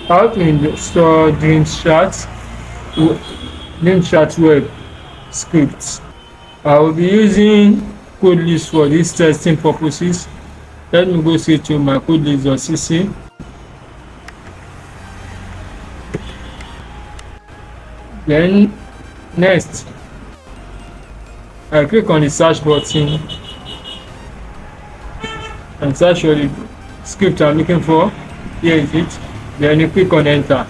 How to install DreamsChat web scripts. I will be using code list for these testing purposes. Let me go straight to my code list.cc. Then next, I click on the search button and search for the script I'm looking for. Here is it. Then you click on enter.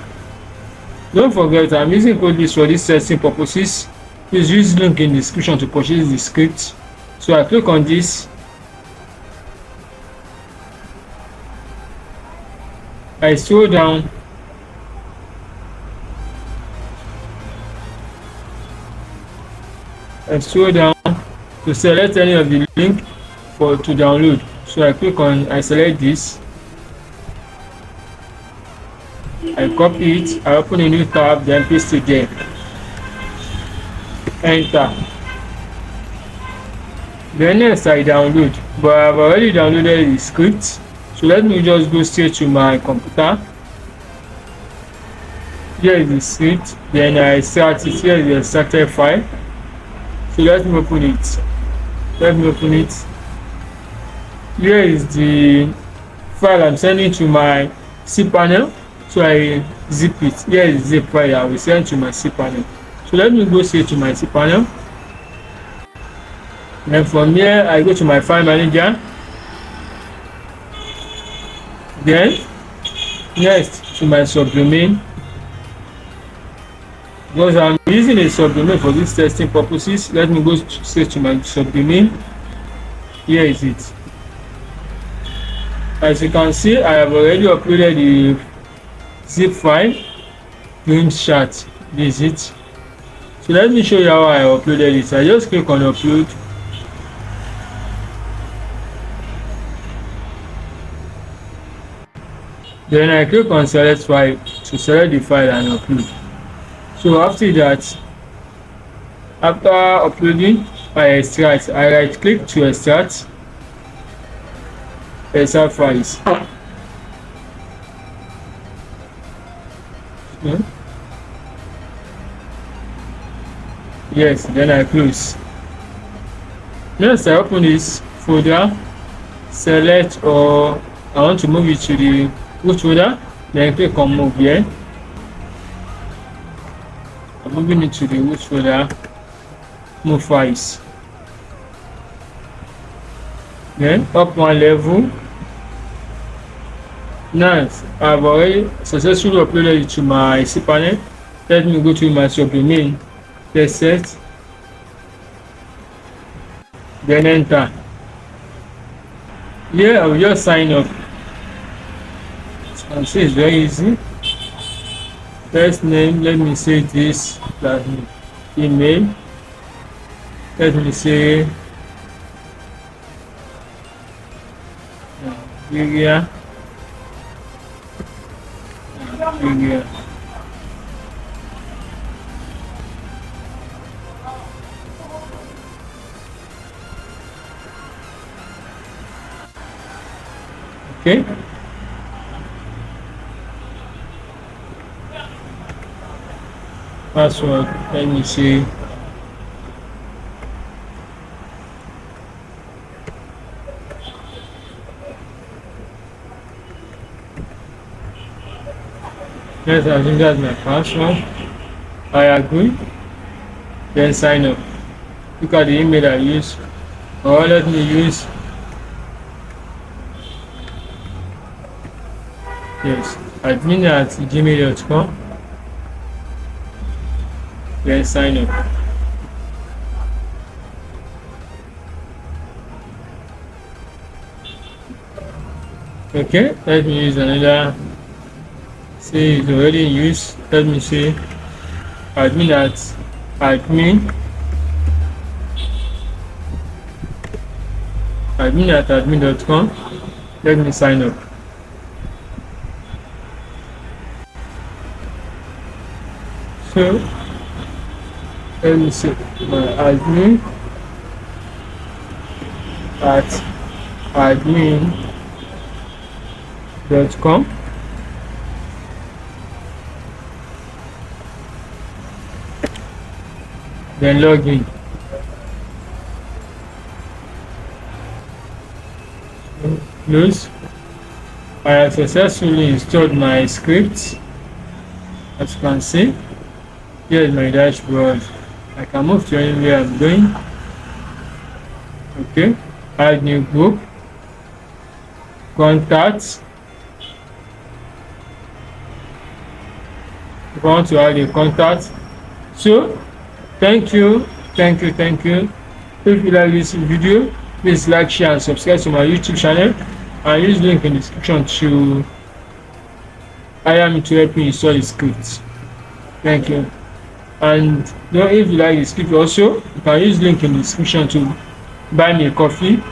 Don't forget, I'm using code list for these testing purposes. Please use the link in the description to purchase the script. So I click on this. I scroll down. To select any of the link to download. So I select this. I copy it, I open a new tab, then paste it there. Enter. Then next I download, but I've already downloaded the script. So let me just go straight to my computer. Here is the script. Then I start it. Here is the extracted file. So let me open it. Here is the file I'm sending to my cPanel. So I zip it. Here is the zip file I will send to my cPanel. So let me go straight to my cPanel. Then from here I go to my file manager. Then next to my subdomain. Because I'm using a subdomain for these testing purposes, let me go straight to my subdomain. Here is it. As you can see, I have already uploaded the zip file, DreamsChat. This is it. So let me show you how I uploaded it. I just click on upload. Then I click on select file to select the file and upload. So after that, after uploading, I extract. I right click to extract files. Yes, then I close. Next I open this folder, select, or I want to move it to the root folder, then click on move here. I'm moving it to the root folder, move files. Then up one level. Nice. I've already successfully uploaded it to my cPanel. Let me go to my subdomain, press set, then enter. Here I will just sign up. And see, it's very easy. First name, let me say this, last name, email, let me say Nigeria. Okay. Password, let me see. Yes, I think that's my password. I agree. Then sign up. Look at the email I use. Or let me use. Yes, admin@gmail.com. Then sign up. Okay, let me use another. See, it's already in use. Let me see. Admin@admin.com. Let me sign up. So let me see my admin@admin.com. then log in. Close. I have successfully installed my script. As you can see, here is my dashboard. I can move to anywhere I'm going. Okay, add new group, contacts. If I want to add a contact. So thank you. If you like this video, please like, share and subscribe to my YouTube channel, and use link in the description to hire me to help you install the script. Thank you. And if you like the script also, you can use link in the description to buy me a coffee.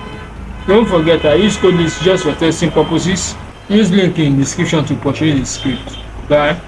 Don't forget, I use code list just for testing purposes. Use link in the description to purchase the script. Bye.